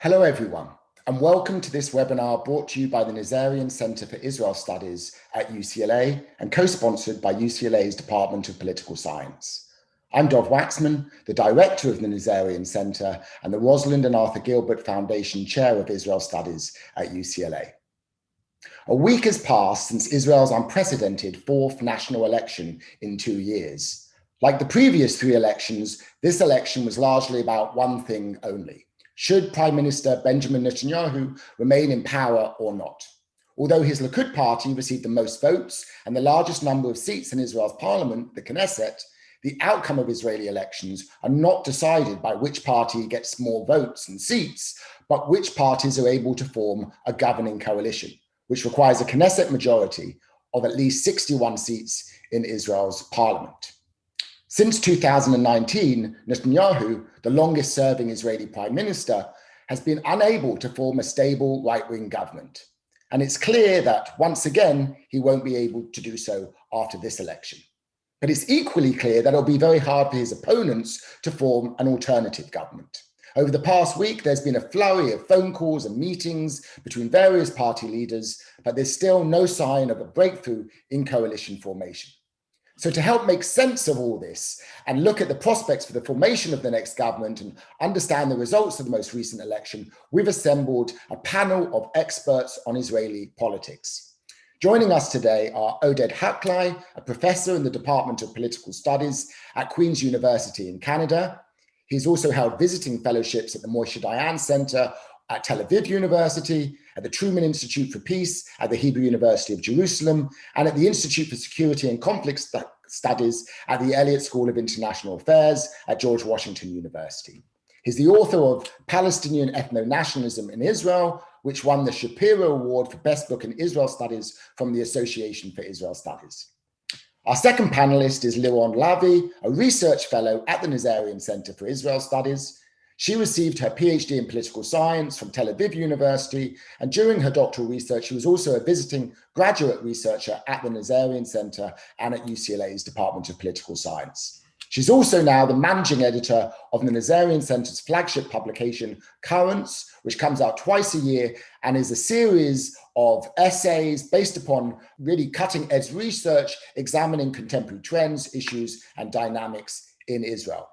Hello everyone, and welcome to this webinar brought to you by the Nazarian Center for Israel Studies at UCLA and co-sponsored by UCLA's Department of Political Science. I'm Dov Waxman, the director of the Nazarian Center and the Rosalind and Arthur Gilbert Foundation Chair of Israel Studies at UCLA. A week has passed since Israel's unprecedented fourth national election in 2 years. Like the previous 3 elections, this election was largely about one thing only: should Prime Minister Benjamin Netanyahu remain in power or not? Although his Likud party received the most votes and the largest number of seats in Israel's parliament, the Knesset, the outcome of Israeli elections are not decided by which party gets more votes and seats, but which parties are able to form a governing coalition, which requires a Knesset majority of at least 61 seats in Israel's parliament. Since 2019, Netanyahu, the longest serving Israeli prime minister, has been unable to form a stable right-wing government. And it's clear that once again, he won't be able to do so after this election. But it's equally clear that it'll be very hard for his opponents to form an alternative government. Over the past week, there's been a flurry of phone calls and meetings between various party leaders, but there's still no sign of a breakthrough in coalition formation. So to help make sense of all this and look at the prospects for the formation of the next government and understand the results of the most recent election, we've assembled a panel of experts on Israeli politics. Joining us today are Oded Haklai, a professor in the Department of Political Studies at Queen's University in Canada. He's also held visiting fellowships at the Y&S Nazarian Center at Tel Aviv University, at the Truman Institute for Peace at the Hebrew University of Jerusalem, and at the Institute for Security and Conflict Studies at the Elliott School of International Affairs at George Washington University. He's the author of Palestinian Ethnonationalism in Israel, which won the Shapiro Award for Best Book in Israel Studies from the Association for Israel Studies. Our second panelist is Liron Lavi, a research fellow at the Nazarian Center for Israel Studies. She received her PhD in political science from Tel Aviv University, and during her doctoral research, she was also a visiting graduate researcher at the Nazarian Center and at UCLA's Department of Political Science. She's also now the managing editor of the Nazarian Center's flagship publication, Currents, which comes out twice a year and is a series of essays based upon really cutting-edge research examining contemporary trends, issues, and dynamics in Israel.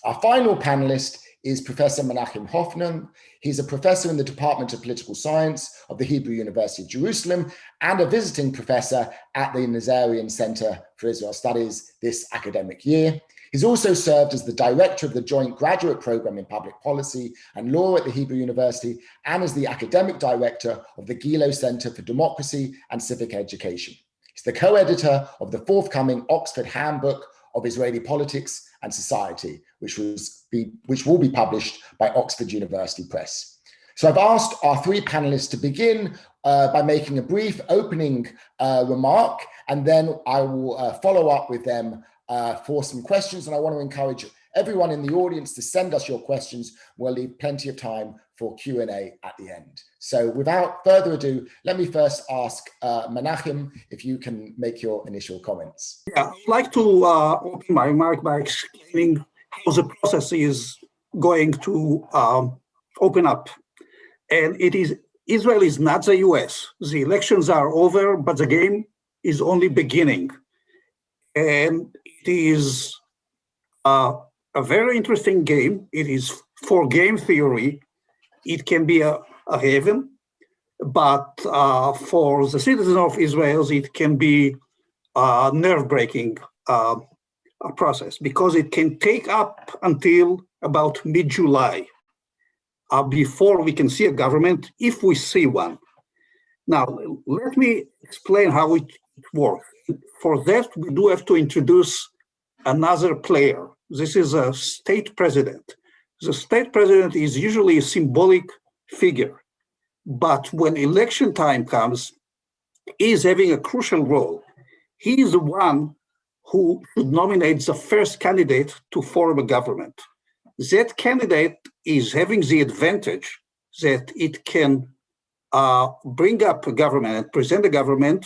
Our final panelist is Professor Menachem Hofnung. He's a professor in the Department of Political Science of the Hebrew University of Jerusalem and a visiting professor at the Nazarian Center for Israel Studies this academic year. He's also served as the director of the Joint Graduate Program in Public Policy and Law at the Hebrew University and as the academic director of the Gilo Center for Democracy and Civic Education. He's the co-editor of the forthcoming Oxford Handbook of Israeli Politics and Society, which will be published by Oxford University Press. So I've asked our 3 panelists to begin by making a brief opening remark, and then I will follow up with them for some questions. And I want to encourage everyone in the audience to send us your questions. We'll leave plenty of time for Q&A at the end. So without further ado, let me first ask Menachem if you can make your initial comments. Yeah, I'd like to open my remark by explaining how the process is going to open up. And it is, Israel is not the US. The elections are over, but the game is only beginning. And it is a very interesting game. It is for game theory. It can be a haven, but for the citizens of Israel, it can be a nerve-breaking process because it can take up until about mid-July before we can see a government, if we see one. Now, let me explain how it works. For that, we do have to introduce another player. This is a state president. The state president is usually a symbolic figure, but when election time comes, he is having a crucial role. He is the one who should nominate the first candidate to form a government. That candidate is having the advantage that it can bring up a government and present a government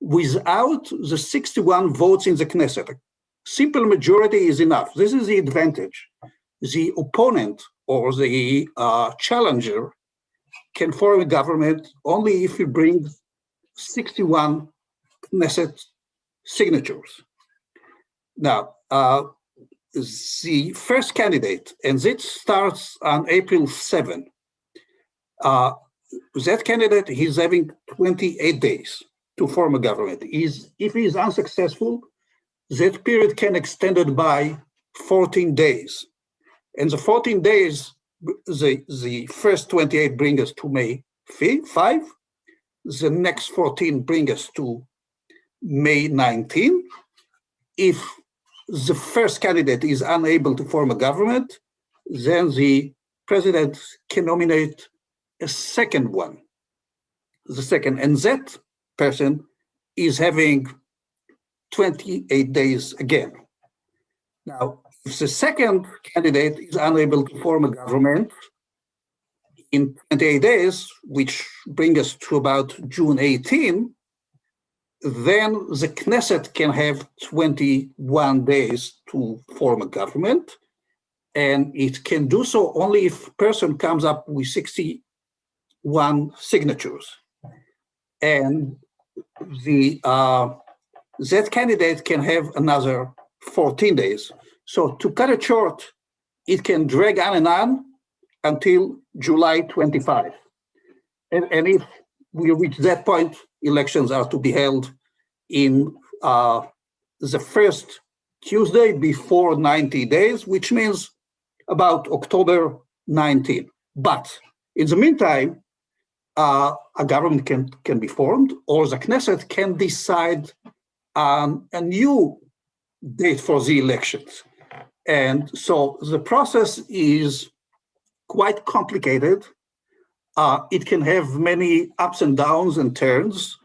without the 61 votes in the Knesset. Simple majority is enough. This is the advantage. The opponent or the challenger can form a government only if he brings 61 Knesset signatures. Now, the first candidate, and this starts on April 7, that candidate is having 28 days to form a government. If he is unsuccessful, that period can extend it by 14 days. And the 14 days, the first 28 bring us to May 5, the next 14 bring us to May 19. If the first candidate is unable to form a government, then the president can nominate a second one. The second, and that person is having 28 days again. Now, if the second candidate is unable to form a government in 28 days, which brings us to about June 18, then the Knesset can have 21 days to form a government, and it can do so only if a person comes up with 61 signatures. And that candidate can have another 14 days. So to cut it short, it can drag on and on until July 25. And if we reach that point, elections are to be held in the first Tuesday before 90 days, which means about October 19. But in the meantime, a government can be formed, or the Knesset can decide on a new date for the elections. And so the process is quite complicated. It can have many ups and downs and turns.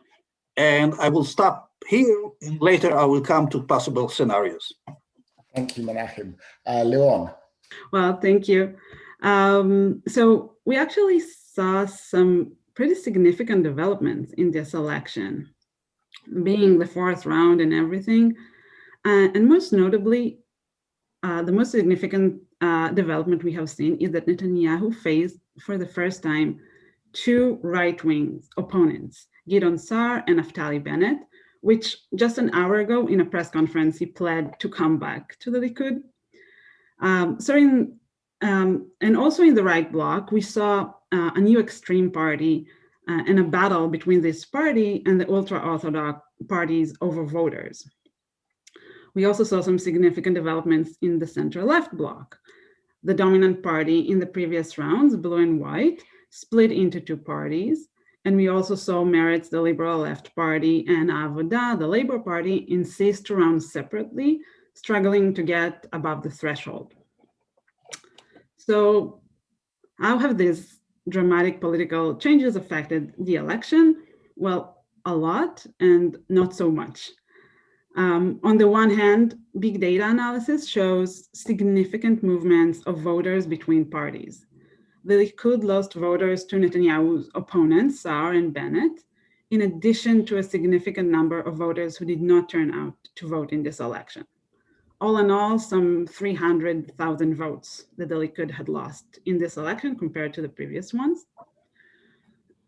And I will stop here, and later I will come to possible scenarios. Thank you, Menachem. Liron. Well, thank you. So we actually saw some pretty significant developments in this election, being the fourth round and everything. And most notably, the most significant development we have seen is that Netanyahu faced for the first time two right-wing opponents, Gideon Sa'ar and Naftali Bennett, which just an hour ago in a press conference, he pled to come back to the Likud. And also in the right bloc, we saw a new extreme party and a battle between this party and the ultra-Orthodox parties over voters. We also saw some significant developments in the center-left bloc. The dominant party in the previous rounds, Blue and White, split into two parties. And we also saw Meretz, the liberal left party, and Avoda, the Labour Party, insist to run separately, struggling to get above the threshold. So how have these dramatic political changes affected the election? Well, a lot and not so much. On the one hand, big data analysis shows significant movements of voters between parties. The Likud lost voters to Netanyahu's opponents, Sa'ar and Bennett, in addition to a significant number of voters who did not turn out to vote in this election. All in all, some 300,000 votes that the Likud had lost in this election compared to the previous ones.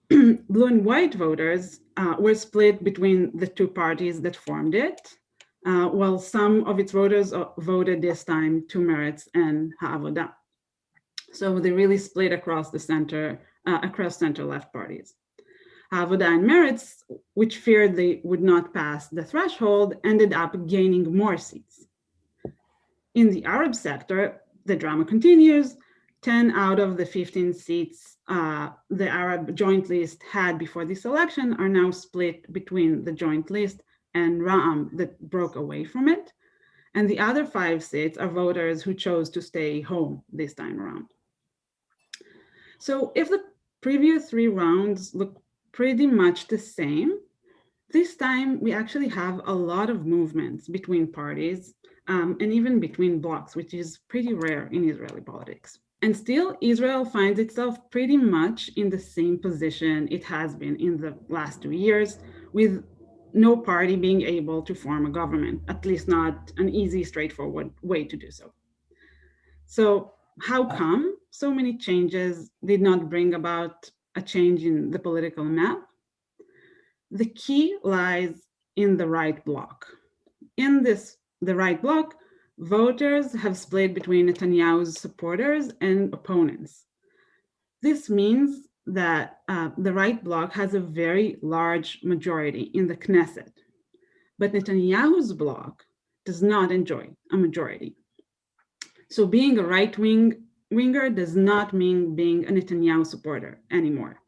Blue and white voters were split between the two parties that formed it, while some of its voters voted this time to Meretz and Ha'avoda. So they really split across the center, across center-left parties. Ha'avoda and Meretz, which feared they would not pass the threshold, ended up gaining more seats. In the Arab sector, the drama continues. 10 out of the 15 seats the Arab joint list had before this election are now split between the joint list and Ra'am that broke away from it. And the other 5 seats are voters who chose to stay home this time around. So if the previous 3 rounds look pretty much the same, this time we actually have a lot of movements between parties and even between blocs, which is pretty rare in Israeli politics. And still, Israel finds itself pretty much in the same position it has been in the last 2 years, with no party being able to form a government, at least not an easy, straightforward way to do so. So how come so many changes did not bring about a change in the political map. The key lies in the right bloc. In the right bloc, voters have split between Netanyahu's supporters and opponents. This means that the right bloc has a very large majority in the Knesset, but Netanyahu's bloc does not enjoy a majority. So being a right-winger does not mean being a Netanyahu supporter anymore.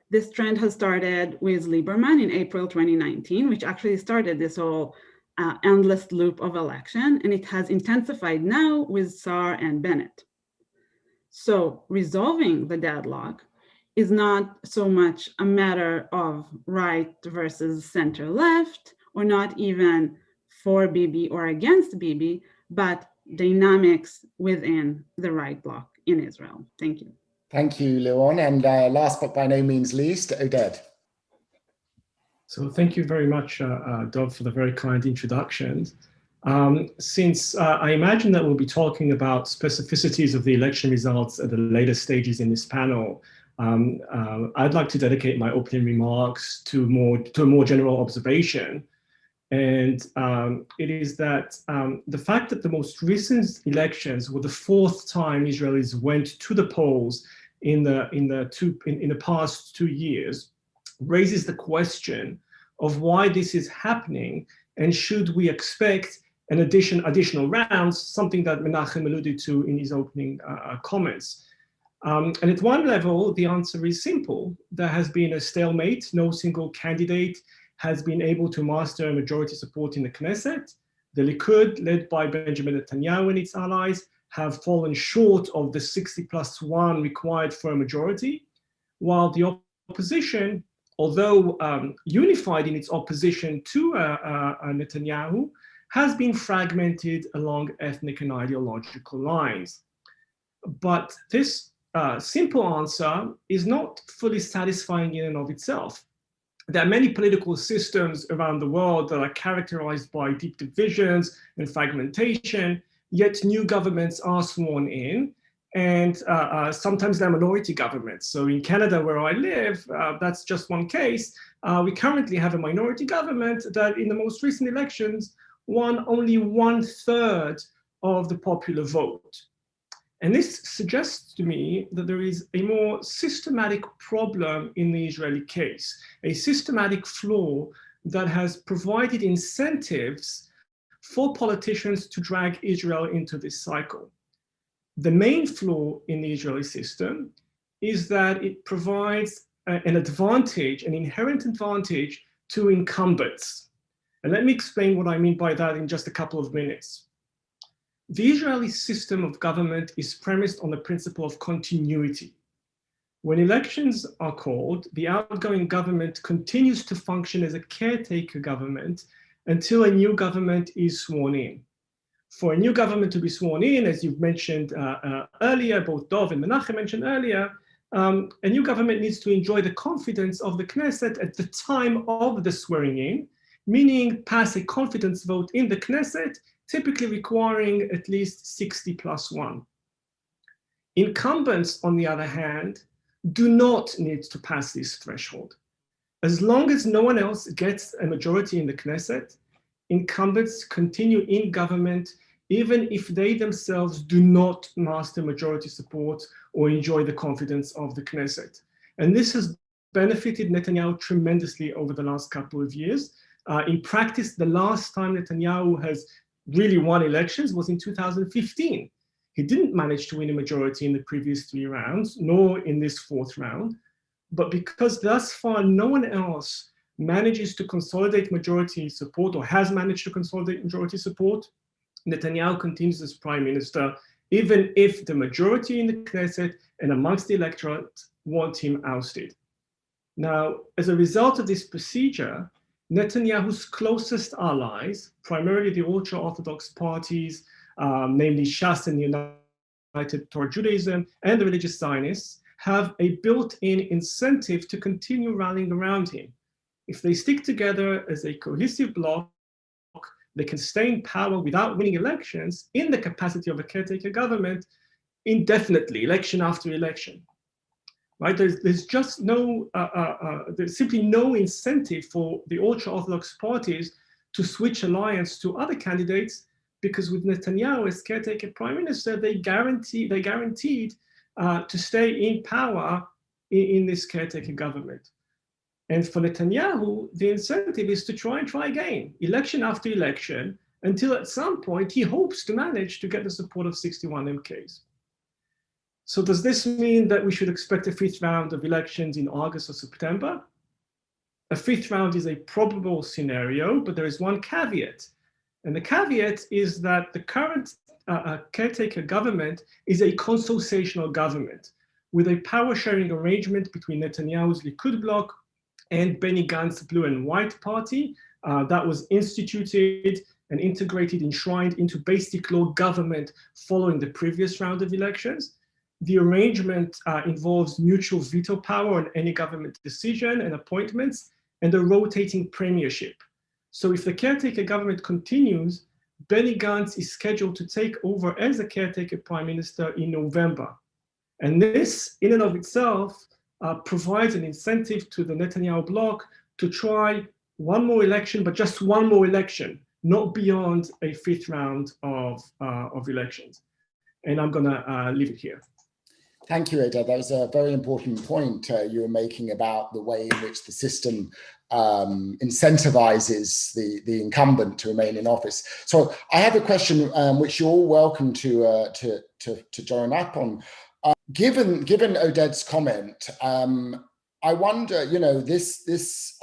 This trend has started with Lieberman in April 2019, which actually started this whole endless loop of election, and it has intensified now with Saar and Bennett. So resolving the deadlock is not so much a matter of right versus center left, or not even for Bibi or against Bibi, but dynamics within the right bloc in Israel. Thank you. Thank you, Liron. And last but by no means least, Oded. So thank you very much, Dov, for the very kind introductions. Since I imagine that we'll be talking about specificities of the election results at the later stages in this panel, I'd like to dedicate my opening remarks to a more general observation. And it is that the fact that the most recent elections were the fourth time Israelis went to the polls in the past 2 years raises the question of why this is happening, and should we expect an additional rounds, something that Menachem alluded to in his opening comments. And at one level, the answer is simple. There has been a stalemate. No single candidate has been able to master a majority support in the Knesset. The Likud, led by Benjamin Netanyahu and its allies, have fallen short of the 60+1 required for a majority, while the opposition, although unified in its opposition to Netanyahu, has been fragmented along ethnic and ideological lines. But this simple answer is not fully satisfying in and of itself. There are many political systems around the world that are characterized by deep divisions and fragmentation, yet new governments are sworn in, and sometimes they're minority governments. So in Canada, where I live, that's just one case. We currently have a minority government that in the most recent elections won only 1/3 of the popular vote. And this suggests to me that there is a more systematic problem in the Israeli case, a systematic flaw that has provided incentives for politicians to drag Israel into this cycle. The main flaw in the Israeli system is that it provides an advantage, an inherent advantage to incumbents. And let me explain what I mean by that in just a couple of minutes. The Israeli system of government is premised on the principle of continuity. When elections are called, the outgoing government continues to function as a caretaker government until a new government is sworn in. For a new government to be sworn in, as you've mentioned earlier, both Dov and Menachem mentioned earlier, a new government needs to enjoy the confidence of the Knesset at the time of the swearing in, meaning pass a confidence vote in the Knesset, typically requiring at least 60+1. Incumbents, on the other hand, do not need to pass this threshold. As long as no one else gets a majority in the Knesset, incumbents continue in government even if they themselves do not master majority support or enjoy the confidence of the Knesset. And this has benefited Netanyahu tremendously over the last couple of years. In practice, the last time Netanyahu has really won elections was in 2015. He didn't manage to win a majority in the previous 3 rounds, nor in this 4th round. But because thus far no one else manages to consolidate majority support or has managed to consolidate majority support, Netanyahu continues as prime minister, even if the majority in the Knesset and amongst the electorate want him ousted. Now, as a result of this procedure, Netanyahu's closest allies, primarily the ultra-Orthodox parties, namely Shas and United Torah Judaism, and the religious Zionists, have a built-in incentive to continue rallying around him. If they stick together as a cohesive bloc, they can stay in power without winning elections in the capacity of a caretaker government indefinitely, election after election. Right? There's just no, there's simply no incentive for the ultra-Orthodox parties to switch alliance to other candidates, because with Netanyahu as caretaker prime minister, they guaranteed to stay in power in this caretaker government. And for Netanyahu, the incentive is to try again, election after election, until at some point he hopes to manage to get the support of 61 MKs. So does this mean that we should expect a fifth round of elections in August or September? A fifth round is a probable scenario, but there is one caveat. And the caveat is that the current caretaker government is a consultational government with a power-sharing arrangement between Netanyahu's Likud bloc and Benny Gantz's Blue and White Party that was instituted and integrated, enshrined into basic law government following the previous round of elections. The arrangement involves mutual veto power on any government decision and appointments, and a rotating premiership. So if the caretaker government continues, Benny Gantz is scheduled to take over as the caretaker prime minister in November. And this, in and of itself, provides an incentive to the Netanyahu bloc to try one more election, but just one more election, not beyond a fifth round of elections. And I'm gonna leave it here. Thank you, Oded. That was a very important point you were making about the way in which the system incentivizes the incumbent to remain in office. So I have a question which you're all welcome to join up on. Given Oded's comment, I wonder, this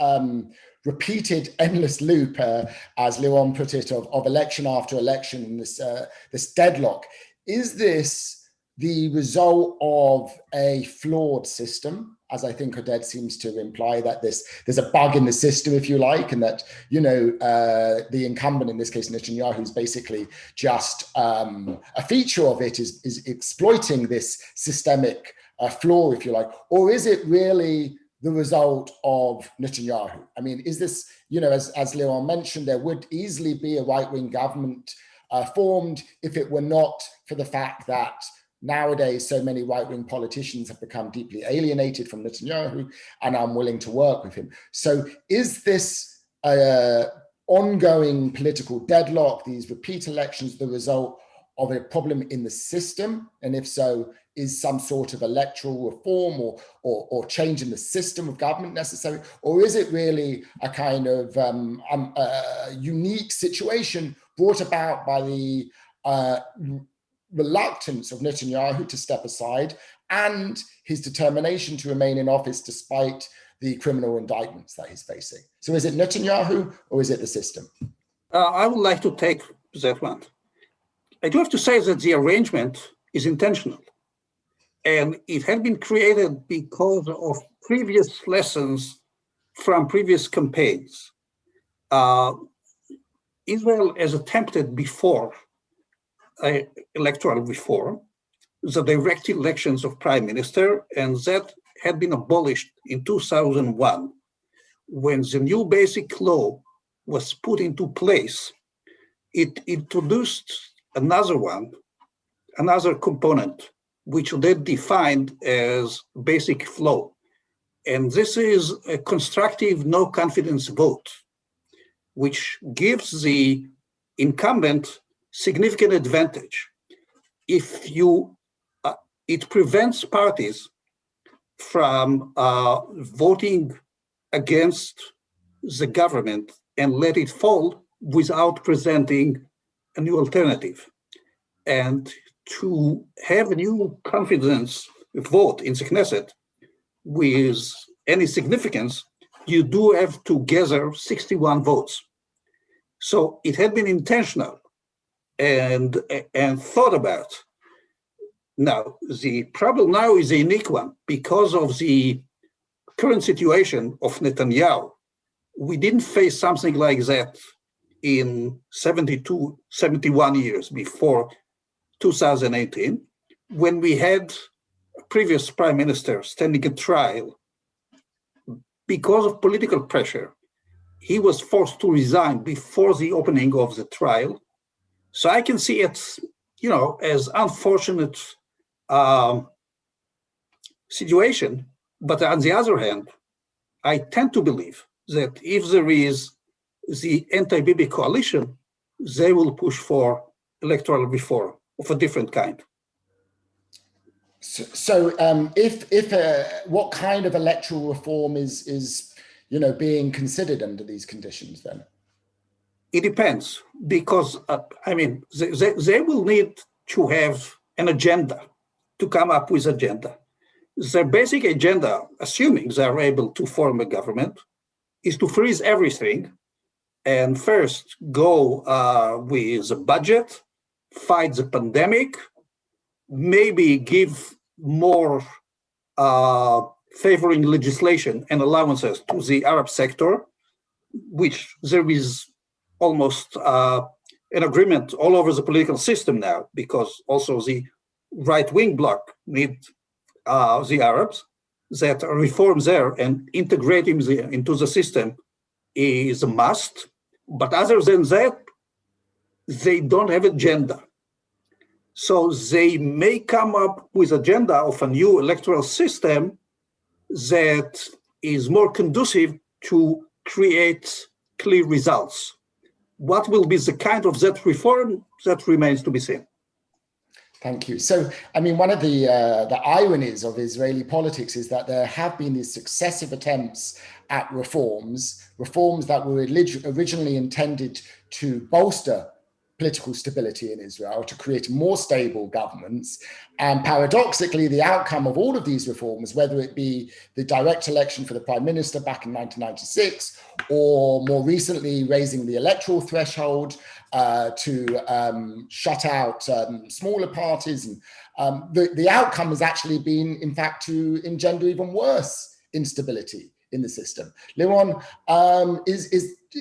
repeated endless loop, as Liron put it, of election after election, and this deadlock, is this the result of a flawed system, as I think Oded seems to imply, that there's a bug in the system, if you like, and that, the incumbent, in this case Netanyahu, is basically just a feature of it, is exploiting this systemic flaw, if you like? Or is it really the result of Netanyahu? I mean, is this, as Liron mentioned, there would easily be a right-wing government formed if it were not for the fact that nowadays so many right-wing politicians have become deeply alienated from Netanyahu and unwilling to work with him. So is this ongoing political deadlock, these repeat elections, the result of a problem in the system? And if so, is some sort of electoral reform or change in the system of government necessary? Or is it really a kind of unique situation brought about by the reluctance of Netanyahu to step aside and his determination to remain in office despite the criminal indictments that he's facing? So is it Netanyahu or is it the system? I would like to take that one. I do have to say that the arrangement is intentional, and it had been created because of previous lessons from previous campaigns. Israel has attempted before electoral reform, the direct elections of prime minister, and that had been abolished in 2001. When the new basic law was put into place, it introduced another component, which they defined as basic flaw. And this is a constructive no confidence vote, which gives the incumbent significant advantage. If it prevents parties from voting against the government and let it fall without presenting a new alternative. And to have a new confidence vote in the Knesset with any significance, you do have to gather 61 votes. So it had been intentional and thought about. Now, the problem now is a unique one. Because of the current situation of Netanyahu, we didn't face something like that in 71 years before 2018, when we had a previous prime minister standing at trial. Because of political pressure, he was forced to resign before the opening of the trial. So I can see it, as unfortunate situation. But on the other hand, I tend to believe that if there is the anti-Bibi coalition, they will push for electoral reform of a different kind. So, what kind of electoral reform is being considered under these conditions then? It depends, because they will need to have an agenda, to come up with agenda. Their basic agenda, assuming they are able to form a government, is to freeze everything and first go with a budget, fight the pandemic, maybe give more favoring legislation and allowances to the Arab sector, which there is almost an agreement all over the political system now, because also the right-wing bloc need the Arabs, that reform there and integrating them into the system is a must. But other than that, they don't have agenda. So they may come up with agenda of a new electoral system that is more conducive to create clear results. What will be the kind of that reform, that remains to be seen. Thank you. So, one of the ironies of Israeli politics is that there have been these successive attempts at reforms that were originally intended to bolster political stability in Israel, to create more stable governments. And paradoxically, the outcome of all of these reforms, whether it be the direct election for the Prime Minister back in 1996, or more recently raising the electoral threshold to shut out smaller parties, and the outcome has actually been, in fact, to engender even worse instability in the system. Liron,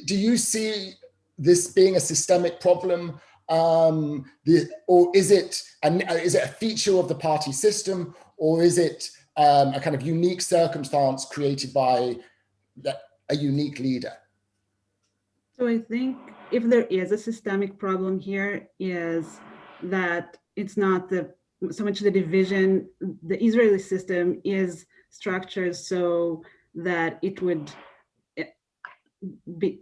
do you see this being a systemic problem, or is it a feature of the party system, or is it a kind of unique circumstance created by a unique leader? So I think if there is a systemic problem here, is that it's not so much the division. The Israeli system is structured so that it would be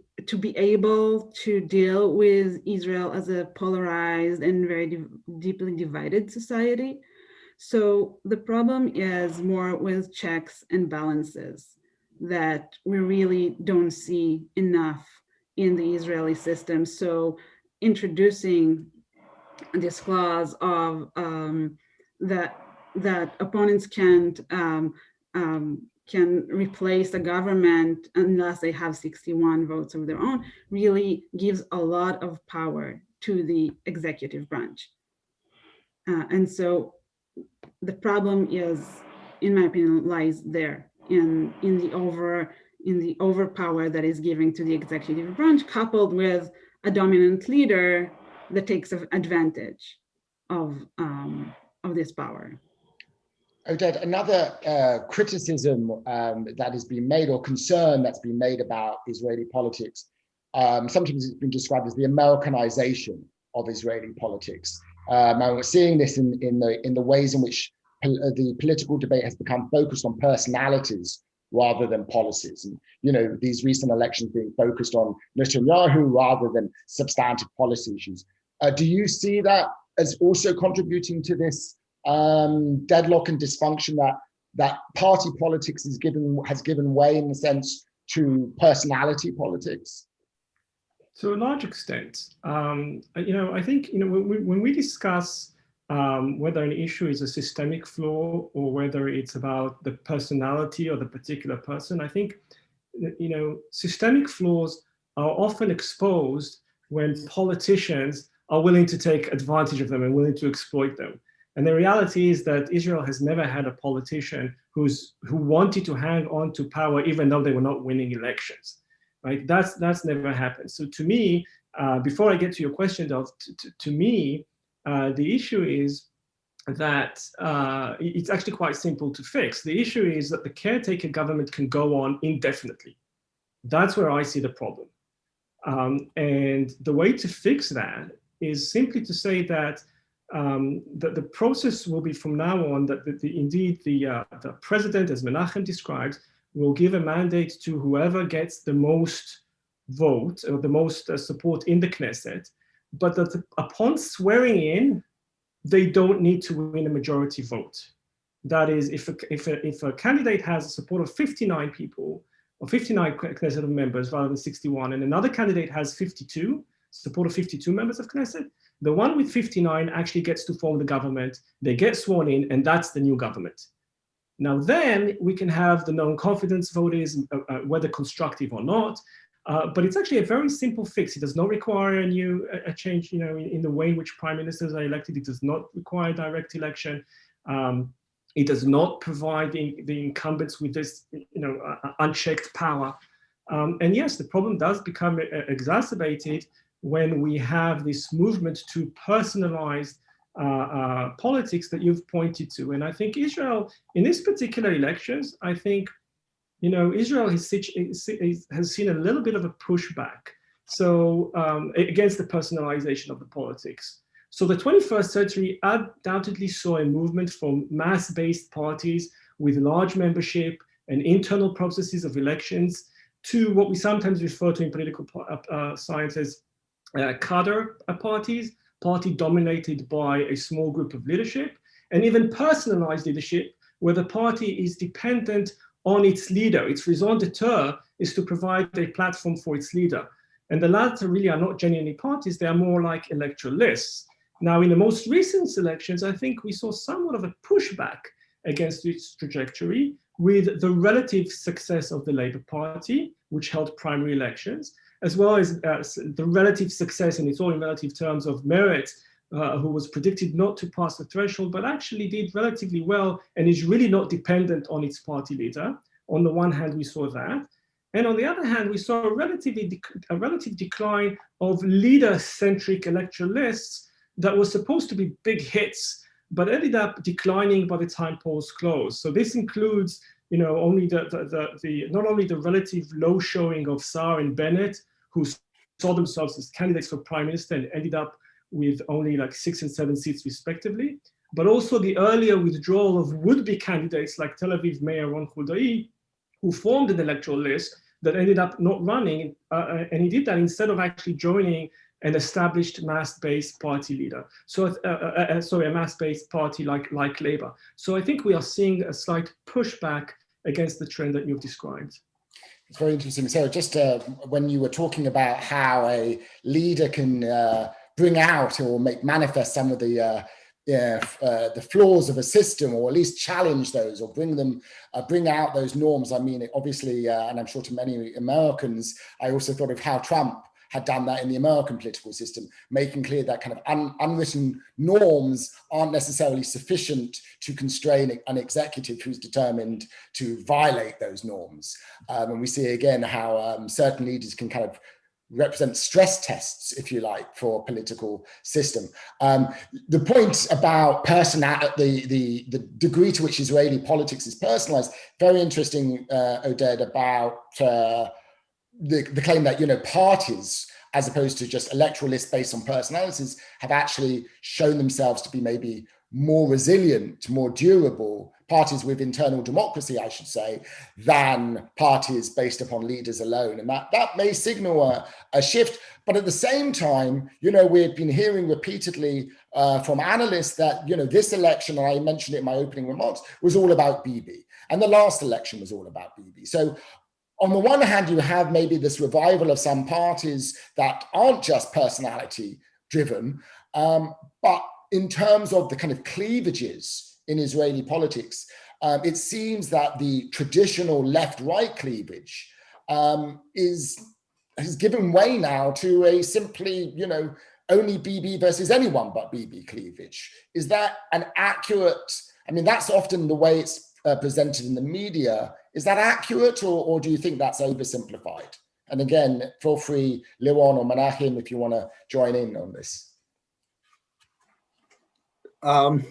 able to deal with Israel as a polarized and very deeply divided society. So the problem is more with checks and balances that we really don't see enough in the Israeli system. So introducing this clause of that opponents can replace the government unless they have 61 votes of their own, really gives a lot of power to the executive branch. And so the problem is, in my opinion, lies there in the overpower that is given to the executive branch, coupled with a dominant leader that takes advantage of this power. Oded, another criticism that has been made, or concern that's been made about Israeli politics, sometimes it's been described as the Americanization of Israeli politics. And we're seeing this in the ways in which the political debate has become focused on personalities rather than policies. And these recent elections being focused on Netanyahu rather than substantive policy issues. Do you see that as also contributing to this deadlock and dysfunction that party politics has given way, in a sense, to personality politics? To a large extent, I think when we discuss whether an issue is a systemic flaw or whether it's about the personality of the particular person, I think systemic flaws are often exposed when politicians are willing to take advantage of them and willing to exploit them. And the reality is that Israel has never had a politician who wanted to hang on to power even though they were not winning elections, right? That's never happened. So to me, before I get to your question, Dov, to me, the issue is that it's actually quite simple to fix. The issue is that the caretaker government can go on indefinitely. That's where I see the problem. And the way to fix that is simply to say that the process will be from now on that indeed the president, as Menachem describes, will give a mandate to whoever gets the most vote or the most support in the Knesset, but that upon swearing in, they don't need to win a majority vote. That is, if a candidate has a support of 59 people, or 59 Knesset members rather than 61, and another candidate has 52, support of 52 members of Knesset, the one with 59 actually gets to form the government, they get sworn in, and that's the new government. Now then, we can have the non-confidence vote is, whether constructive or not, but it's actually a very simple fix. It does not require a change, in the way in which prime ministers are elected. It does not require direct election. It does not provide the incumbents with this, unchecked power. And yes, the problem does become exacerbated when we have this movement to personalized politics that you've pointed to. And I think Israel, in this particular elections, I think, Israel has seen a little bit of a pushback. So against the personalization of the politics. So the 21st century undoubtedly saw a movement from mass-based parties with large membership and internal processes of elections to what we sometimes refer to in political science as cadre parties, party dominated by a small group of leadership, and even personalized leadership, where the party is dependent on its leader. Its raison d'etre is to provide a platform for its leader. And the latter really are not genuinely parties, they are more like electoral lists. Now, in the most recent elections, I think we saw somewhat of a pushback against its trajectory with the relative success of the Labour Party, which held primary elections, as well as the relative success, and it's all in relative terms, of Meretz, who was predicted not to pass the threshold, but actually did relatively well and is really not dependent on its party leader. On the one hand, we saw that. And on the other hand, we saw a relative decline of leader-centric electoral lists that were supposed to be big hits, but ended up declining by the time polls closed. So this includes, only not only the relative low showing of Saar and Bennett, who saw themselves as candidates for prime minister and ended up with only like 6 and 7 seats respectively, but also the earlier withdrawal of would-be candidates like Tel Aviv Mayor Ron Khudai, who formed an electoral list that ended up not running, and he did that instead of actually joining an established mass-based party leader. So, a mass-based party like Labour. So I think we are seeing a slight pushback against the trend that you've described. It's very interesting. So just when you were talking about how a leader can bring out or make manifest some of the flaws of a system, or at least challenge those, or bring out those norms. I mean, obviously, and I'm sure to many Americans, I also thought of how Trump had done that in the American political system, making clear that kind of unwritten norms aren't necessarily sufficient to constrain an executive who's determined to violate those norms. And we see again how certain leaders can kind of represent stress tests, if you like, for a political system. The point about the degree to which Israeli politics is personalized, very interesting, Oded, about the claim that, parties, as opposed to just electoral lists based on personalities, have actually shown themselves to be maybe more resilient, more durable, parties with internal democracy, I should say, than parties based upon leaders alone. And that may signal a shift. But at the same time, we've been hearing repeatedly from analysts that, this election, and I mentioned it in my opening remarks, was all about Bibi. And the last election was all about Bibi. So on the one hand, you have maybe this revival of some parties that aren't just personality driven, but in terms of the kind of cleavages in Israeli politics, it seems that the traditional left-right cleavage has given way now to a simply, only Bibi versus anyone but Bibi cleavage. Is that an accurate, that's often the way it's presented in the media. Is that accurate, or do you think that's oversimplified? And again, feel free, Liron or Menachem, if you want to join in on this. I'm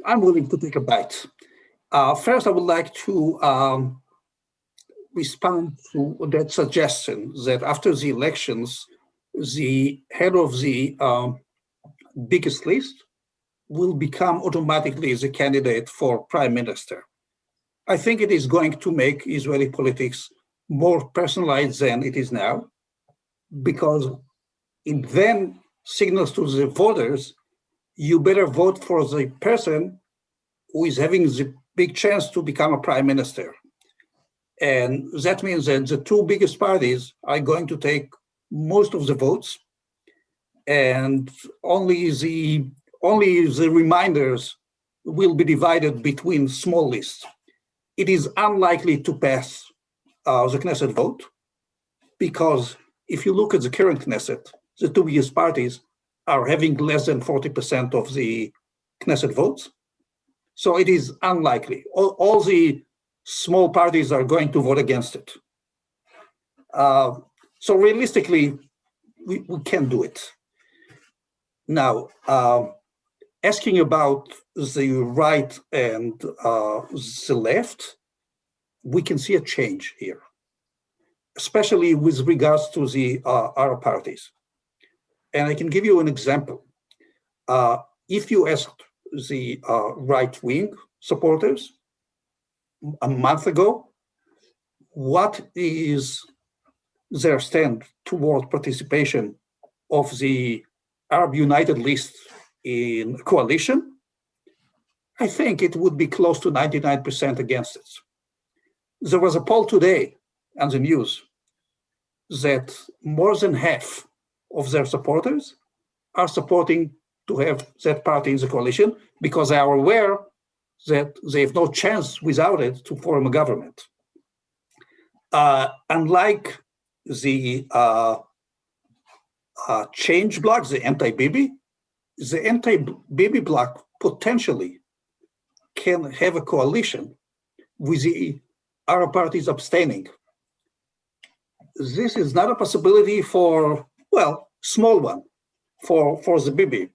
willing to take a bite. First, I would like to respond to that suggestion that after the elections, the head of the biggest list will become automatically the candidate for prime minister. I think it is going to make Israeli politics more personalized than it is now, because it then signals to the voters, you better vote for the person who is having the big chance to become a prime minister. And that means that the two biggest parties are going to take most of the votes, and only the reminders will be divided between small lists. It is unlikely to pass the Knesset vote, because if you look at the current Knesset, the two biggest parties are having less than 40% of the Knesset votes. So it is unlikely. All the small parties are going to vote against it. So realistically, we can do it. Now, asking about the right and the left, we can see a change here, especially with regards to the Arab parties. And I can give you an example. If you asked the right-wing supporters a month ago, what is their stand toward participation of the Arab United List in coalition, I think it would be close to 99% against it. There was a poll today on the news that more than half of their supporters are supporting to have that party in the coalition because they are aware that they have no chance without it to form a government. Unlike the change bloc, the anti-Bibi bloc potentially can have a coalition with the Arab parties abstaining. This is not a possibility for, well, small one, for the Bibi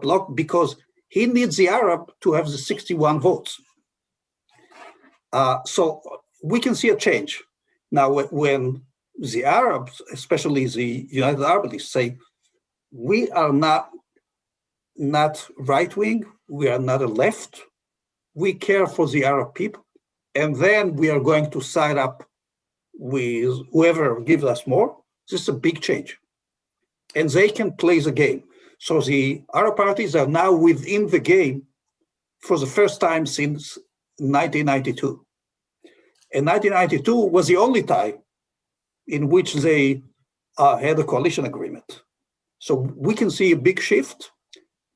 bloc, because he needs the Arab to have the 61 votes. So we can see a change. Now, when the Arabs, especially the United Arab League, say, we are not right-wing, we are not a left, we care for the Arab people, and then we are going to side up with whoever gives us more. This is a big change. And they can play the game. So the Arab parties are now within the game for the first time since 1992. And 1992 was the only time in which they had a coalition agreement. So we can see a big shift,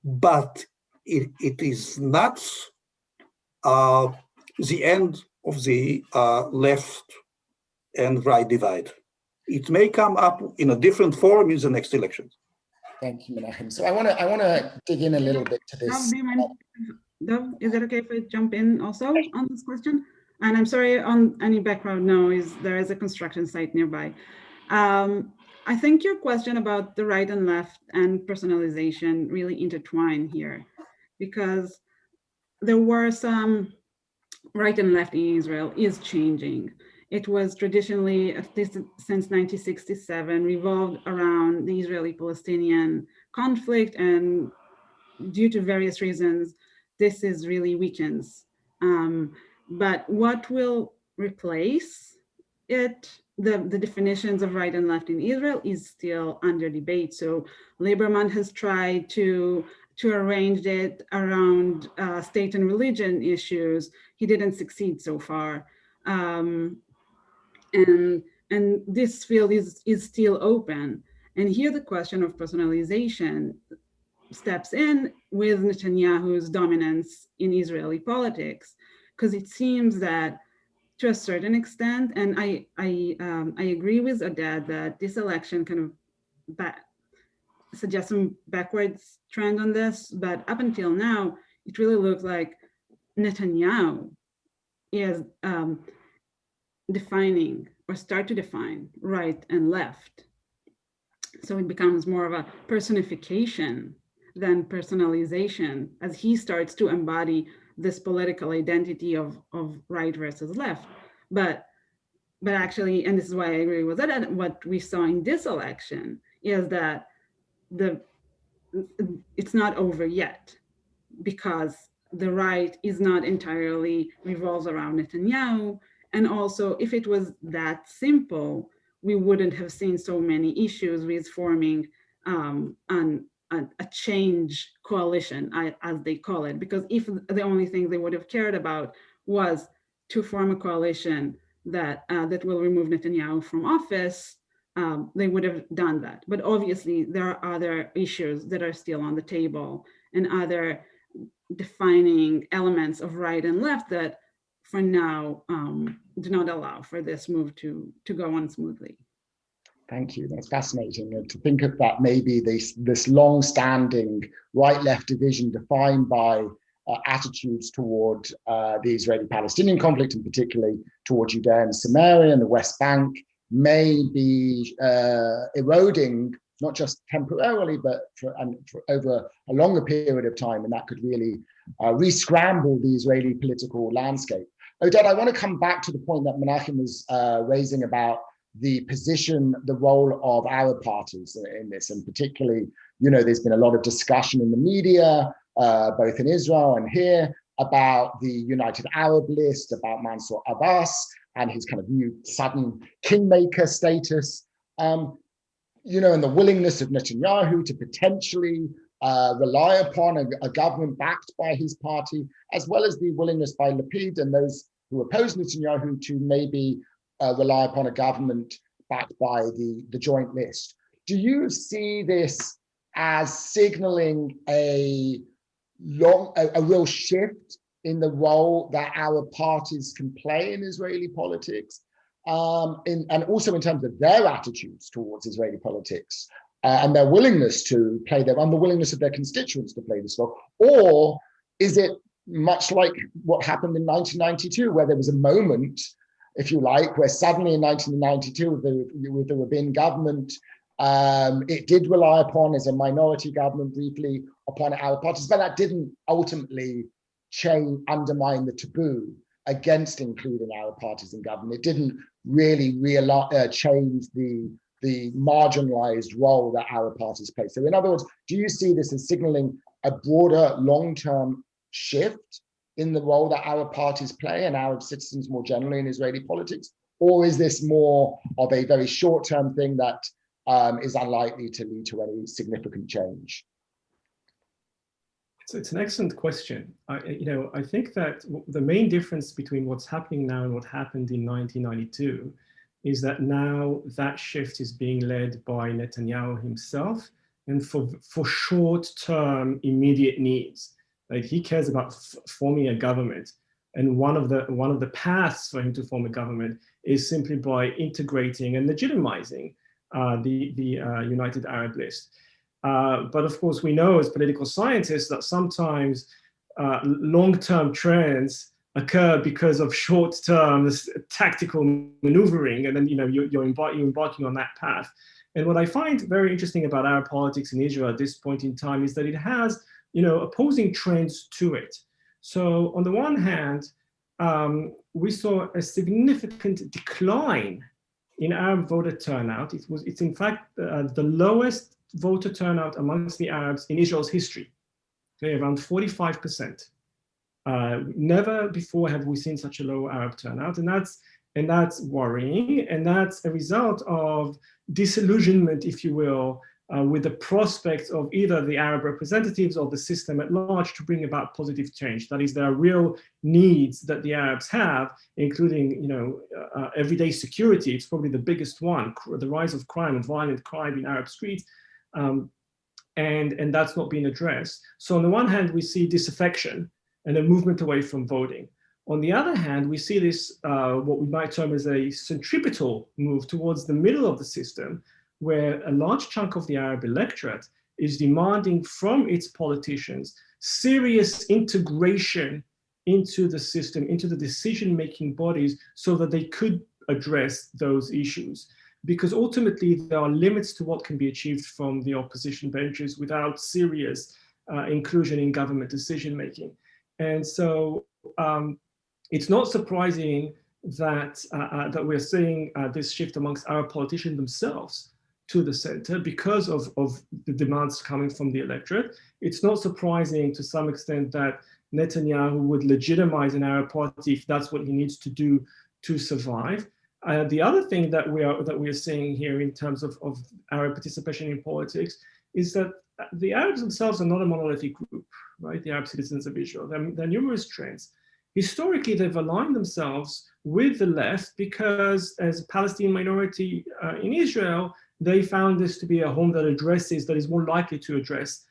but it is not the end of the left and right divide. It may come up in a different form in the next elections. Thank you, Menachem. So I want to dig in a little bit to this. Dov, is it okay if I jump in also on this question? And I'm sorry on any background noise, there is a construction site nearby. I think your question about the right and left and personalization really intertwine here, because there were some right and left in Israel is changing. It was traditionally, at least since 1967, revolved around the Israeli-Palestinian conflict, and due to various reasons, this is really weakens. But what will replace it, the definitions of right and left in Israel is still under debate. So Lieberman has tried to arrange it around state and religion issues. He didn't succeed so far. And this field is still open. And here the question of personalization steps in with Netanyahu's dominance in Israeli politics, because it seems that to a certain extent, and I agree with Oded that this election kind of suggests some backwards trend on this, but up until now, it really looks like Netanyahu is defining or start to define right and left. So it becomes more of a personification than personalization as he starts to embody this political identity of right versus left. But actually, and this is why I agree with that, what we saw in this election is that the it's not over yet, because the right is not entirely revolves around Netanyahu. And also, if it was that simple, we wouldn't have seen so many issues with forming a change coalition, as they call it. Because if the only thing they would have cared about was to form a coalition that that will remove Netanyahu from office, they would have done that. But obviously, there are other issues that are still on the table, and other defining elements of right and left that for now do not allow for this move to go on smoothly. Thank you. That's fascinating. And to think of that, maybe this long-standing right-left division defined by attitudes toward the Israeli-Palestinian conflict, and particularly toward Judea and Samaria and the West Bank, may be eroding, not just temporarily, but for over a longer period of time, and that could really re-scramble the Israeli political landscape. Oded, I want to come back to the point that Menachem was raising about the position, the role of Arab parties in this, and particularly, there's been a lot of discussion in the media, both in Israel and here, about the United Arab List, about Mansour Abbas and his kind of new sudden kingmaker status, and the willingness of Netanyahu to potentially rely upon a government backed by his party, as well as the willingness by Lapid and those who oppose Netanyahu to maybe rely upon a government backed by the joint list. Do you see this as signaling a real shift in the role that our parties can play in Israeli politics, and also in terms of their attitudes towards Israeli politics, and their willingness to play the willingness of their constituents to play this role? Or is it much like what happened in 1992, where there was a moment, if you like, where suddenly in 1992, with the Rabin government, it did rely upon, as a minority government briefly, upon Arab parties, but that didn't ultimately undermine the taboo against including Arab parties in government. It didn't really change the marginalized role that Arab parties play. So in other words, do you see this as signaling a broader long-term shift in the role that Arab parties play and Arab citizens more generally in Israeli politics? Or is this more of a very short-term thing that is unlikely to lead to any significant change? It's an excellent question. I think that the main difference between what's happening now and what happened in 1992 is that now that shift is being led by Netanyahu himself, and for short-term immediate needs. Like, he cares about forming a government, and one of the paths for him to form a government is simply by integrating and legitimizing the United Arab List. But of course, we know as political scientists that sometimes long-term trends occur because of short-term tactical maneuvering, and then you're embarking on that path. And what I find very interesting about Arab politics in Israel at this point in time is that it has opposing trends to it. So on the one hand, we saw a significant decline in Arab voter turnout. It's in fact the lowest voter turnout amongst the Arabs in Israel's history, around 45%. Never before have we seen such a low Arab turnout, and that's worrying, and that's a result of disillusionment, if you will, with the prospect of either the Arab representatives or the system at large to bring about positive change. That is, there are real needs that the Arabs have, including everyday security. It's probably the biggest one, the rise of crime and violent crime in Arab streets, and that's not being addressed. So on the one hand, we see disaffection and a movement away from voting. On the other hand, we see this, what we might term as a centripetal move towards the middle of the system, where a large chunk of the Arab electorate is demanding from its politicians serious integration into the system, into the decision-making bodies, so that they could address those issues. Because ultimately, there are limits to what can be achieved from the opposition benches without serious inclusion in government decision-making. And so it's not surprising that, that we're seeing this shift amongst Arab politicians themselves to the center because of the demands coming from the electorate. It's not surprising to some extent that Netanyahu would legitimize an Arab party if that's what he needs to do to survive. The other thing that we are seeing here in terms of Arab participation in politics is that the Arabs themselves are not a monolithic group, right? The Arab citizens of Israel. There are numerous trends. Historically, they've aligned themselves with the left because as a Palestinian minority in Israel, they found this to be a home that is more likely to address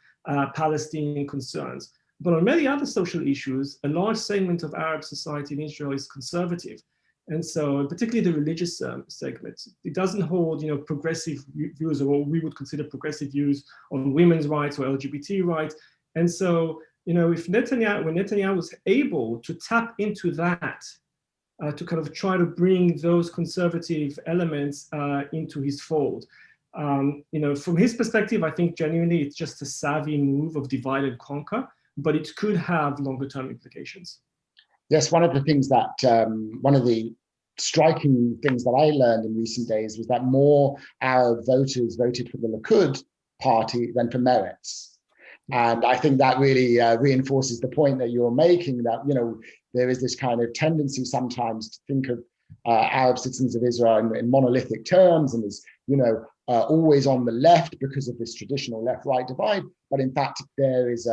Palestinian concerns. But on many other social issues, a large segment of Arab society in Israel is conservative. And so particularly the religious segment, it doesn't hold, progressive views, or what we would consider progressive views on women's rights or LGBT rights. And so, if when Netanyahu was able to tap into that, to kind of try to bring those conservative elements into his fold, from his perspective, I think genuinely it's just a savvy move of divide and conquer, but it could have longer term implications. Yes, one of the things that, one of the striking things that I learned in recent days was that more Arab voters voted for the Likud party than for Meretz. And I think that really reinforces the point that you're making, that, there is this kind of tendency sometimes to think of Arab citizens of Israel in monolithic terms and as, always on the left because of this traditional left-right divide. But in fact, there is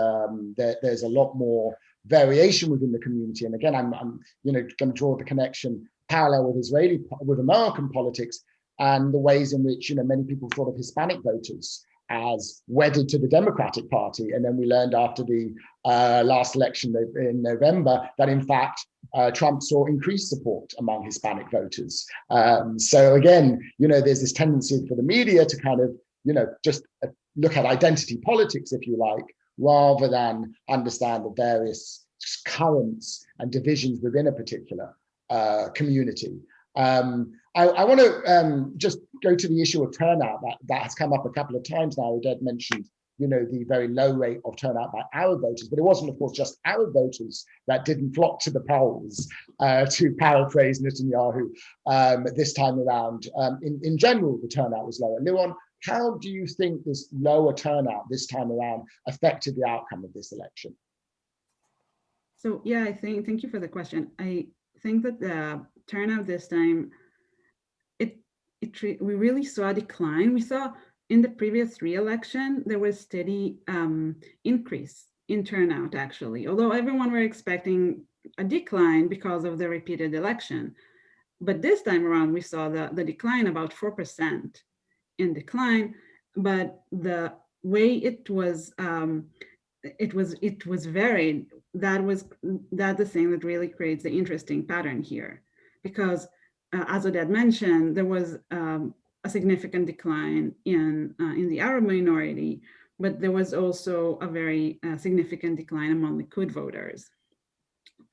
there's a lot more variation within the community. And again, I'm going to draw the parallel with American politics and the ways in which, many people thought of Hispanic voters as wedded to the Democratic Party. And then we learned after the last election in November that in fact, Trump saw increased support among Hispanic voters. So again, there's this tendency for the media to kind of, just look at identity politics, if you like, rather than understand the various currents and divisions within a particular community. I want to just go to the issue of turnout that has come up a couple of times now. Oded mentioned, the very low rate of turnout by Arab voters, but it wasn't, of course, just Arab voters that didn't flock to the polls, to paraphrase Netanyahu this time around. In general, the turnout was lower. Liron, how do you think this lower turnout this time around affected the outcome of this election? So yeah, thank you for the question. I think that the turnout this time, we really saw a decline. We saw in the previous re-election, there was steady increase in turnout, actually, although everyone were expecting a decline because of the repeated election. But this time around, we saw the decline, about 4% in decline, but the way it was varied. That's the thing that really creates the interesting pattern here, because as Oded mentioned, there was a significant decline in the Arab minority, but there was also a very significant decline among Likud voters.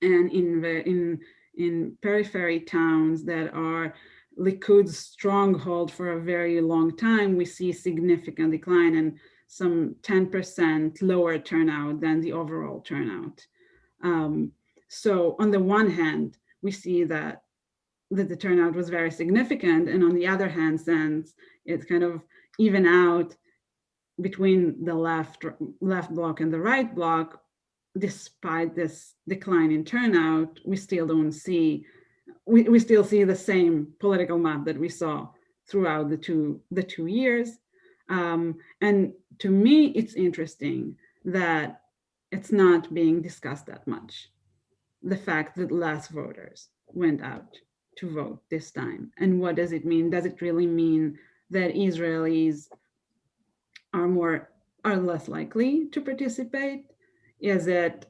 And in periphery towns that are Likud's stronghold for a very long time, we see significant decline and some 10% lower turnout than the overall turnout. So on the one hand, we see that the turnout was very significant, and on the other hand, since it's kind of even out between the left bloc and the right bloc, despite this decline in turnout, we still don't see, we still see the same political map that we saw throughout the two years. And to me, it's interesting that it's not being discussed that much. The fact that less voters went out to vote this time. And what does it mean? Does it really mean that Israelis are less likely to participate? Is it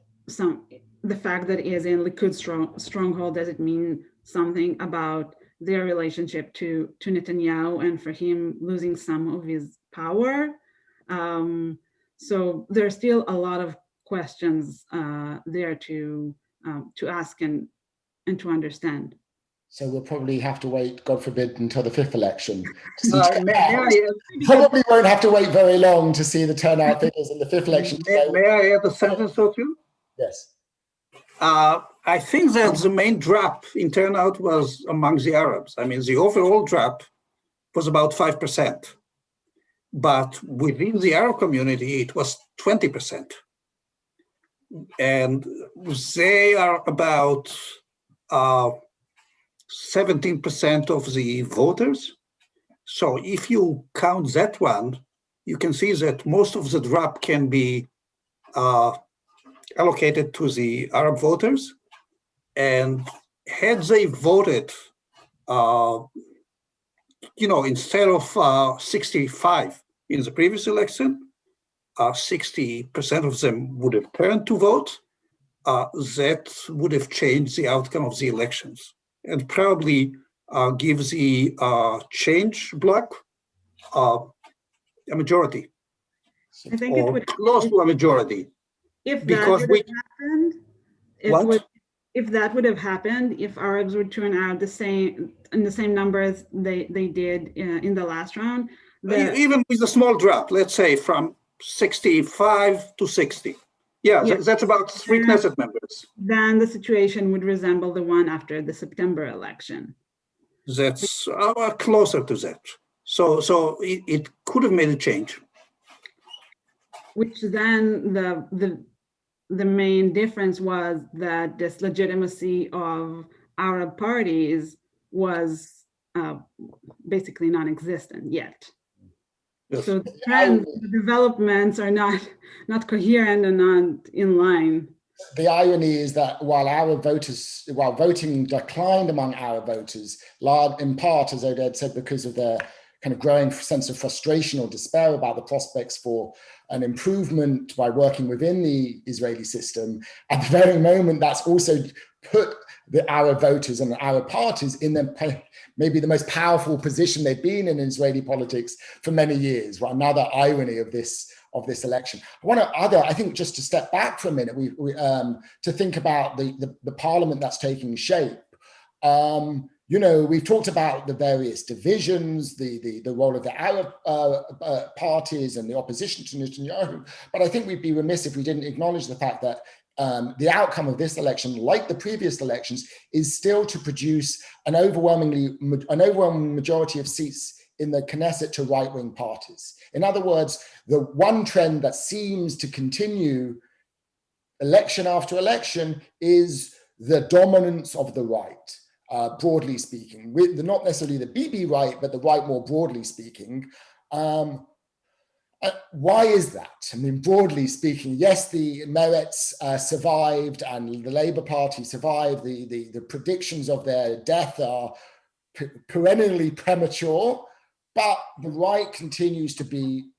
the fact that it is in Likud stronghold, does it mean something about their relationship to Netanyahu and for him losing some of his power? So there's still a lot of questions there to ask and to understand. So we'll probably have to wait, God forbid, until the fifth election. Probably won't have to wait very long to see the turnout figures in the fifth election. May I add a sentence or two? Yes. I think that the main drop in turnout was among the Arabs. I mean, the overall drop was about 5%. but within the Arab community, it was 20%. And they are about 17% of the voters. So if you count that one, you can see that most of the drop can be allocated to the Arab voters. And had they voted, instead of 65 in the previous election, 60% of them would have turned to vote. That would have changed the outcome of the elections and probably give the change bloc a majority. I think it would close to a majority. If that would have happened, if that would have happened, if Arabs would turn out in the same numbers they did in the last round, even with a small drop, let's say from 65 to 60. Yeah, yes. That's about 3 Knesset members. Then the situation would resemble the one after the September election. That's closer to that. So it could have made a change. Which then the main difference was that this legitimacy of Arab parties was basically non-existent yet. Yes. So the trends, the developments are not coherent and not in line. The irony is that while voting declined among Arab voters, in part, as Oded said, because of their kind of growing sense of frustration or despair about the prospects for an improvement by working within the Israeli system, at the very moment that's also put the Arab voters and the Arab parties in maybe the most powerful position they've been in Israeli politics for many years. Right? Another irony of this election. I think just to step back for a minute, to think about the parliament that's taking shape. We've talked about the various divisions, the role of the Arab parties and the opposition to Netanyahu, but I think we'd be remiss if we didn't acknowledge the fact that the outcome of this election, like the previous elections, is still to produce an overwhelming majority of seats in the Knesset to right-wing parties. In other words, the one trend that seems to continue election after election is the dominance of the right. Broadly speaking, not necessarily the Bibi right, but the right more broadly speaking. Why is that? I mean, broadly speaking, yes, the Meretz survived and the Labour Party survived. The predictions of their death are perennially premature, but the right continues to be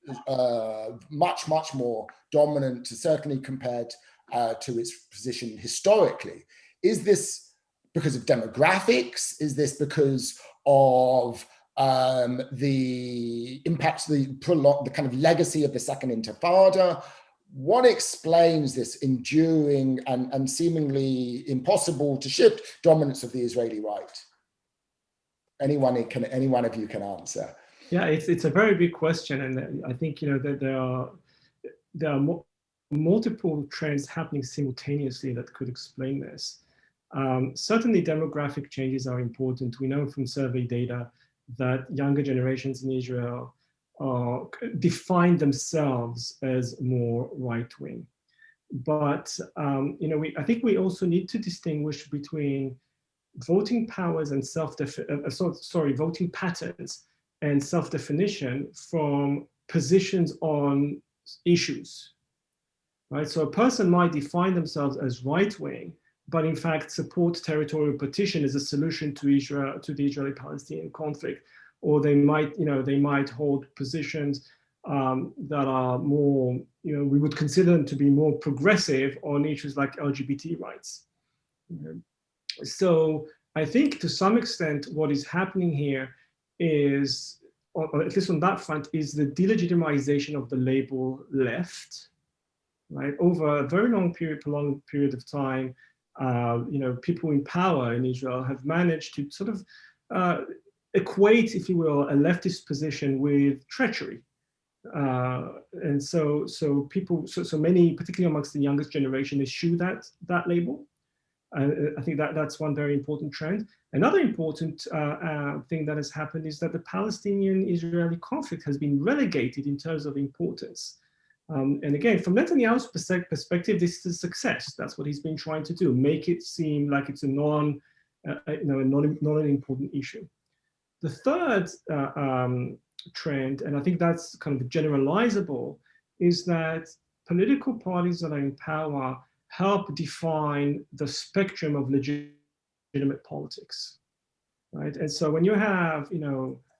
much, much more dominant, certainly compared to its position historically. Is this because of demographics? Is this because of the impacts, the kind of legacy of the Second Intifada? What explains this enduring and seemingly impossible to shift dominance of the Israeli right? Any one of you can answer. Yeah, it's a very big question, and I think that there are multiple trends happening simultaneously that could explain this. Certainly demographic changes are important. We know from survey data that younger generations in Israel define themselves as more right-wing. But I think we also need to distinguish between voting powers and voting patterns and self-definition from positions on issues, right? So a person might define themselves as right-wing, but in fact support territorial partition as a solution to the Israeli-Palestinian conflict, or they might hold positions that are more, we would consider them to be more progressive on issues like LGBT rights. So I think to some extent what is happening here is, or at least on that front, is the delegitimization of the label left, right? Over a very long prolonged period of time, people in power in Israel have managed to sort of equate, if you will, a leftist position with treachery. And so many, particularly amongst the youngest generation, eschew that label. I think that's one very important trend. Another important thing that has happened is that the Palestinian-Israeli conflict has been relegated in terms of importance. And again, from Netanyahu's perspective, this is a success. That's what he's been trying to do, make it seem like it's a not an important issue. The third trend, and I think that's kind of generalizable, is that political parties that are in power help define the spectrum of legitimate politics, right? And so when you have,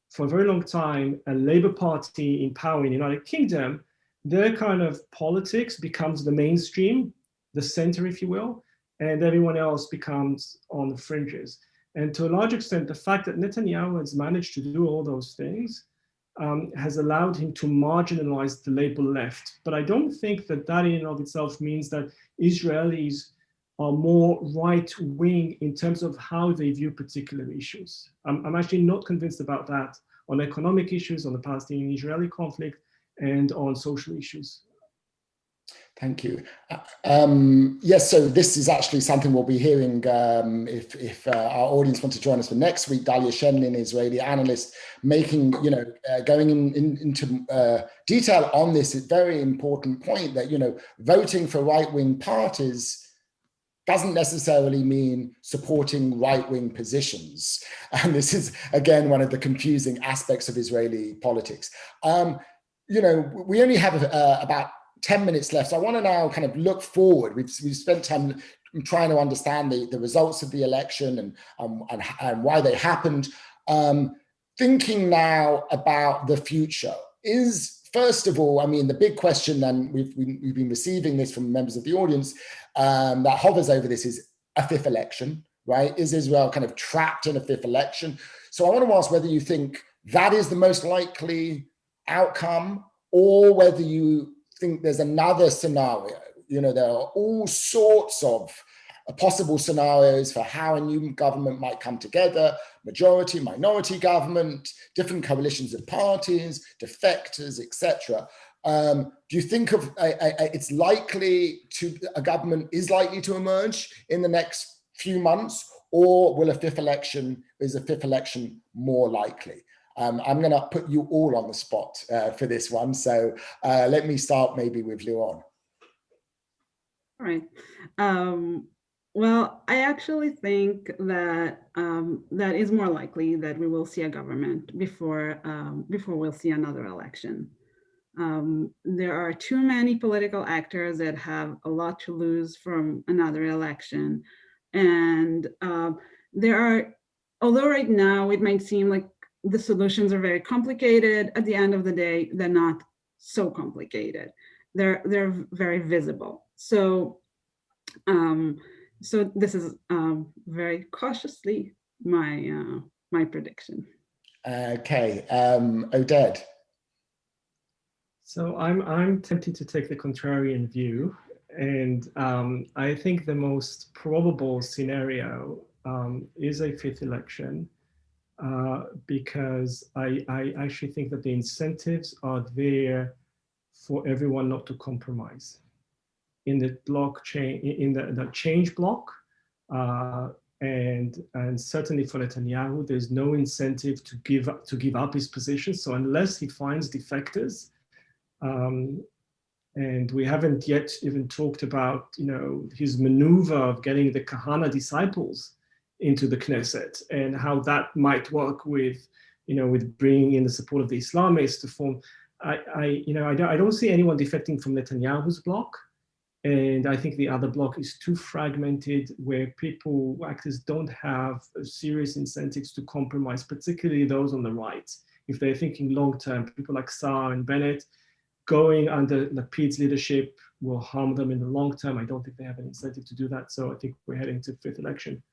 for a very long time, a Labour Party in power in the United Kingdom, their kind of politics becomes the mainstream, the center, if you will, and everyone else becomes on the fringes. And to a large extent, the fact that Netanyahu has managed to do all those things has allowed him to marginalize the Labour left. But I don't think that that in and of itself means that Israelis are more right-wing in terms of how they view particular issues. I'm actually not convinced about that on economic issues, on the Palestinian-Israeli conflict, and on social issues. Thank you. Yes, so this is actually something we'll be hearing if our audience want to join us for next week. Dalia Shenlin, Israeli analyst, making, going into detail on this very important point that, voting for right-wing parties doesn't necessarily mean supporting right-wing positions. And this is, again, one of the confusing aspects of Israeli politics. We only have about 10 minutes left. So I want to now kind of look forward. We've spent time trying to understand the results of the election and why they happened. Thinking now about the future is, first of all, the big question, and we've been receiving this from members of the audience that hovers over this, is a fifth election, right? Is Israel kind of trapped in a fifth election? So I want to ask whether you think that is the most likely outcome, or whether you think there's another scenario. There are all sorts of possible scenarios for how a new government might come together: majority, minority government, different coalitions of parties, defectors, etc. Do you think of it's likely a government is likely to emerge in the next few months, or is a fifth election more likely? I'm going to put you all on the spot for this one. So let me start maybe with Liron. All right. Well, I actually think that that is more likely that we will see a government before we'll see another election. There are too many political actors that have a lot to lose from another election. And although right now it might seem like the solutions are very complicated, at the end of the day, they're not so complicated. They're very visible. So this is very cautiously my prediction. Okay, Oded. So I'm tempted to take the contrarian view, and I think the most probable scenario is a fifth election. Because I actually think that the incentives are there for everyone not to compromise. In the blockchain, in the change bloc, and certainly for Netanyahu, there's no incentive to give up his position. So unless he finds defectors, and we haven't yet even talked about his maneuver of getting the Kahana disciples into the Knesset and how that might work with bringing in the support of the Islamists to form. I don't see anyone defecting from Netanyahu's bloc, and I think the other bloc is too fragmented, where actors don't have serious incentives to compromise, particularly those on the right. If they're thinking long term, people like Saar and Bennett, going under Lapid's leadership will harm them in the long term. I don't think they have an incentive to do that. So I think we're heading to fifth election.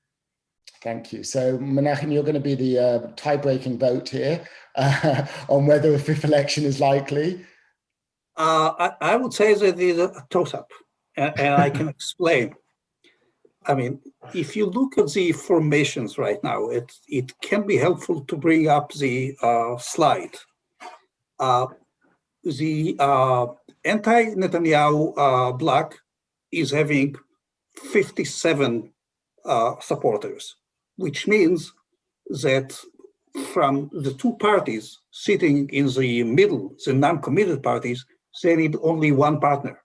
Thank you. So Menachem, you're going to be the tie-breaking vote here on whether a fifth election is likely. I would say that it is a toss-up, and I can explain. If you look at the formations right now, it can be helpful to bring up the slide. The anti-Netanyahu bloc is having 57 supporters, which means that from the two parties sitting in the middle, the non-committed parties, they need only one partner.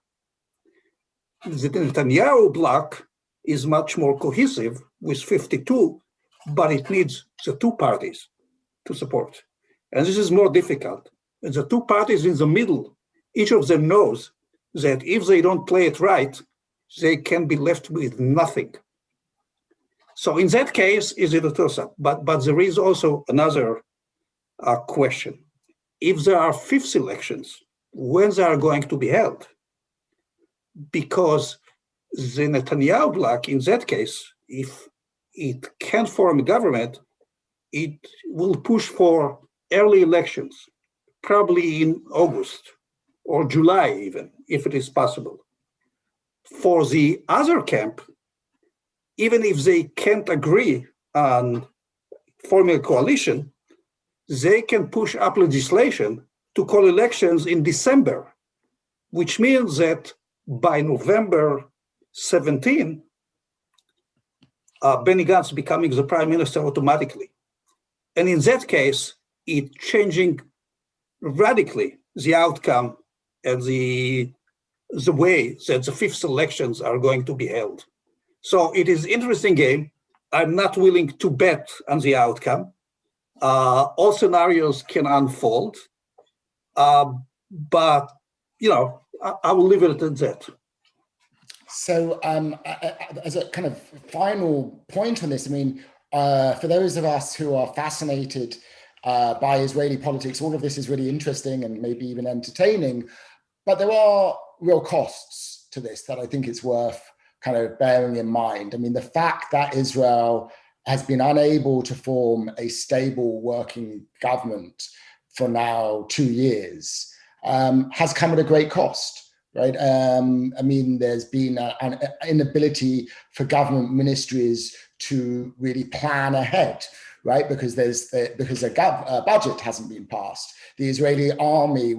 The Netanyahu bloc is much more cohesive with 52, but it needs the two parties to support. And this is more difficult. And the two parties in the middle, each of them knows that if they don't play it right, they can be left with nothing. So in that case, is it a toss-up? But there is also another question. If there are fifth elections, when they are going to be held? Because the Netanyahu bloc, in that case, if it can't form a government, it will push for early elections, probably in August or July even, if it is possible. For the other camp, even if they can't agree on forming a coalition, they can push up legislation to call elections in December, which means that by November 17, Benny Gantz becoming the prime minister automatically. And in that case, it changing radically the outcome and the way that the fifth elections are going to be held. So it is an interesting game. I'm not willing to bet on the outcome. All scenarios can unfold, but I will leave it at that. So as a kind of final point on this, I mean, for those of us who are fascinated by Israeli politics, all of this is really interesting and maybe even entertaining, but there are real costs to this that I think it's worth kind of bearing in mind. I mean, the fact that Israel has been unable to form a stable working government for now 2 years has come at a great cost, right? I mean, there's been an inability for government ministries to really plan ahead, right? Because a budget hasn't been passed. The Israeli army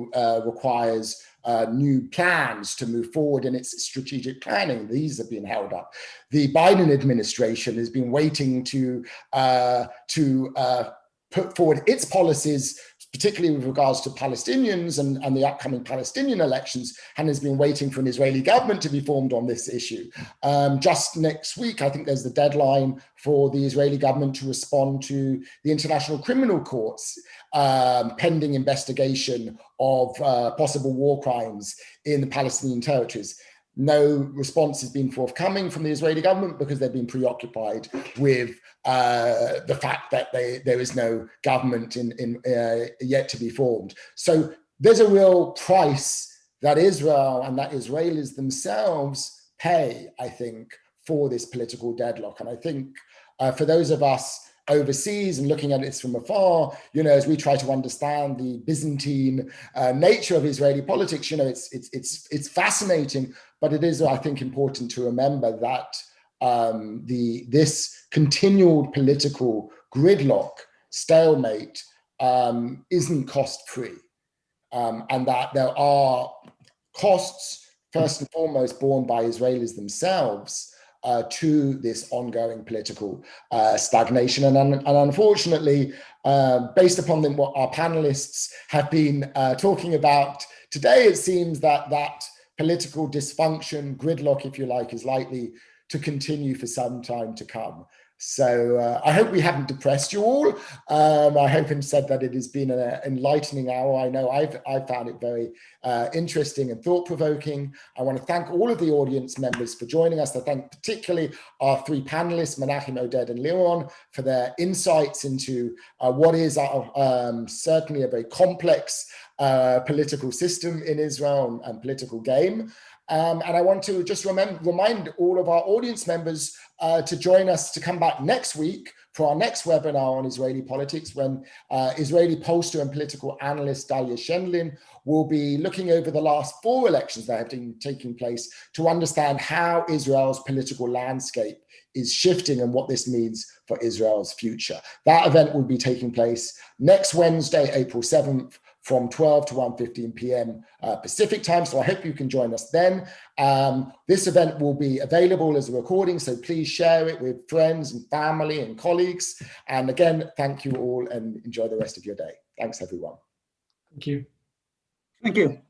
requires new plans to move forward in its strategic planning. These have been held up. The Biden administration has been waiting to put forward its policies, particularly with regards to Palestinians and the upcoming Palestinian elections, and has been waiting for an Israeli government to be formed on this issue. Just next week, I think there's the deadline for the Israeli government to respond to the International Criminal Court's pending investigation of possible war crimes in the Palestinian territories. No response has been forthcoming from the Israeli government because they've been preoccupied with the fact that there is no government yet to be formed. So there's a real price that Israel and that Israelis themselves pay, I think, for this political deadlock. And I think for those of us overseas and looking at it from afar, as we try to understand the Byzantine nature of Israeli politics, it's fascinating, but it is, I think, important to remember that this continual political gridlock, stalemate, isn't cost-free, and that there are costs, first and foremost, borne by Israelis themselves to this ongoing political stagnation. And unfortunately, based upon what our panelists have been talking about today, it seems that political dysfunction, gridlock, if you like, is likely to continue for some time to come. So I hope we haven't depressed you all. I hope instead that it has been an enlightening hour. I know I've found it very interesting and thought-provoking. I want to thank all of the audience members for joining us. I thank particularly our three panelists, Menachem, Oded, and Liron, for their insights into what is certainly a very complex political system in Israel and political game. And I want to just remind all of our audience members to join us to come back next week for our next webinar on Israeli politics, when Israeli pollster and political analyst Dalia Shendlin will be looking over the last 4 elections that have been taking place to understand how Israel's political landscape is shifting and what this means for Israel's future. That event will be taking place next Wednesday, April 7th, from 12 to 1:15 p.m. Pacific time. So I hope you can join us then. This event will be available as a recording, so please share it with friends and family and colleagues. And again, thank you all and enjoy the rest of your day. Thanks, everyone. Thank you. Thank you.